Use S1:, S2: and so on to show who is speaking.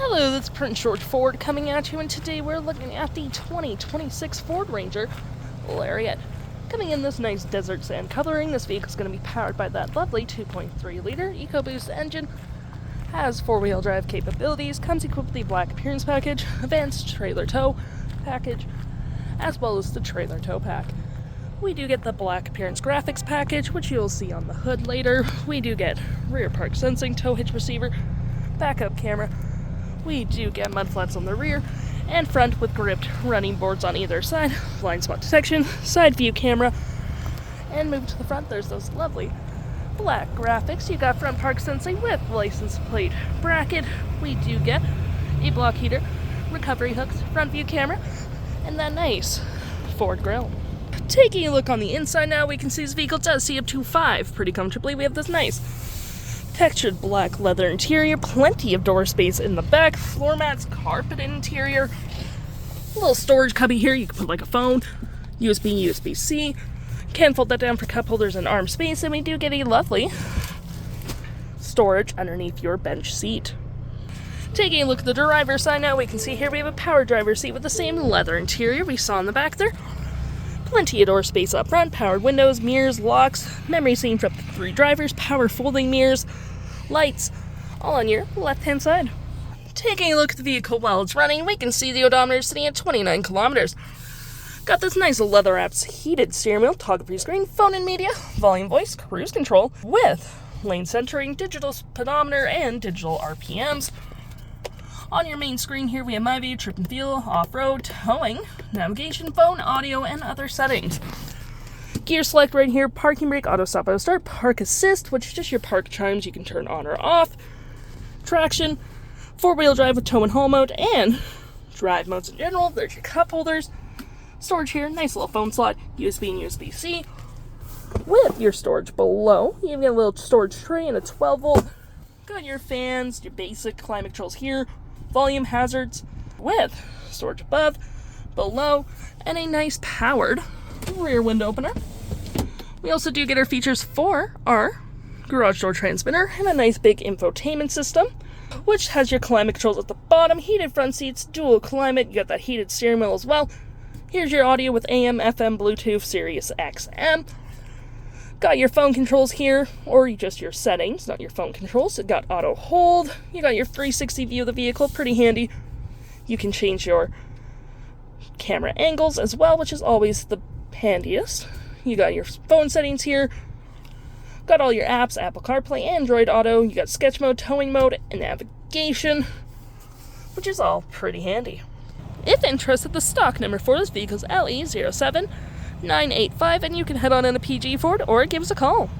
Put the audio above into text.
S1: Hello, this is Prince George Ford coming at you, and today we're looking at the 2026 Ford Ranger LARIAT. Coming in this nice desert sand coloring, this vehicle is going to be powered by that lovely 2.3-liter EcoBoost engine, has four-wheel drive capabilities, comes equipped with the black appearance package, advanced trailer tow package, as well as the trailer tow pack. We do get the black appearance graphics package, which you'll see on the hood later. We do get rear park sensing, tow hitch receiver, backup camera. We do get mud flats on the rear and front with gripped running boards on either side, blind spot detection, side view camera, and move to the front. There's those lovely black graphics. You got front park sensing with license plate bracket. We do get a block heater, recovery hooks, front view camera, and that nice Ford grille. Taking a look on the inside now, we can see this vehicle does seat up to 5 pretty comfortably. We have this nice textured black leather interior, plenty of door space in the back, floor mats, carpet interior, a little storage cubby here. You can put like a phone, USB, USB-C. Can fold that down for cup holders and arm space, and we do get a lovely storage underneath your bench seat. Taking a look at the driver's side now, we can see here we have a power driver's seat with the same leather interior we saw in the back there. Plenty of door space up front, powered windows, mirrors, locks, memory seam for up to 3 drivers, power folding mirrors, lights, all on your left-hand side. Taking a look at the vehicle while it's running, we can see the odometer sitting at 29 kilometers. Got this nice leather wrapped heated steering wheel, toggle-free screen, phone and media, volume voice, cruise control, with lane centering, digital speedometer, and digital RPMs. On your main screen here, we have My View, Trip and Feel, Off-Road, Towing, Navigation, Phone, Audio, and other settings. Gear select right here, Parking Brake, Auto Stop, Auto Start, Park Assist, which is just your park chimes you can turn on or off, Traction, 4-wheel drive with tow and haul mode, and drive modes in general. There's your cup holders, storage here, nice little phone slot, USB and USB-C. With your storage below, you've got a little storage tray and a 12-volt. Got your fans, your basic climate controls here, volume hazards with storage above, below, and a nice powered rear window opener. We also do get our features for our garage door transmitter and a nice big infotainment system, which has your climate controls at the bottom, heated front seats, dual climate, you got that heated steering wheel as well. Here's your audio with AM, FM, Bluetooth, Sirius XM. Got your phone controls here, or just your settings, not your phone controls. It got auto hold. You got your 360 view of the vehicle, pretty handy. You can change your camera angles as well, which is always the handiest. You got your phone settings here. Got all your apps, Apple CarPlay, Android Auto. You got sketch mode, towing mode, and navigation, which is all pretty handy. If interested, the stock number for this vehicle is LE07985, and you can head on in to PG Ford or give us a call.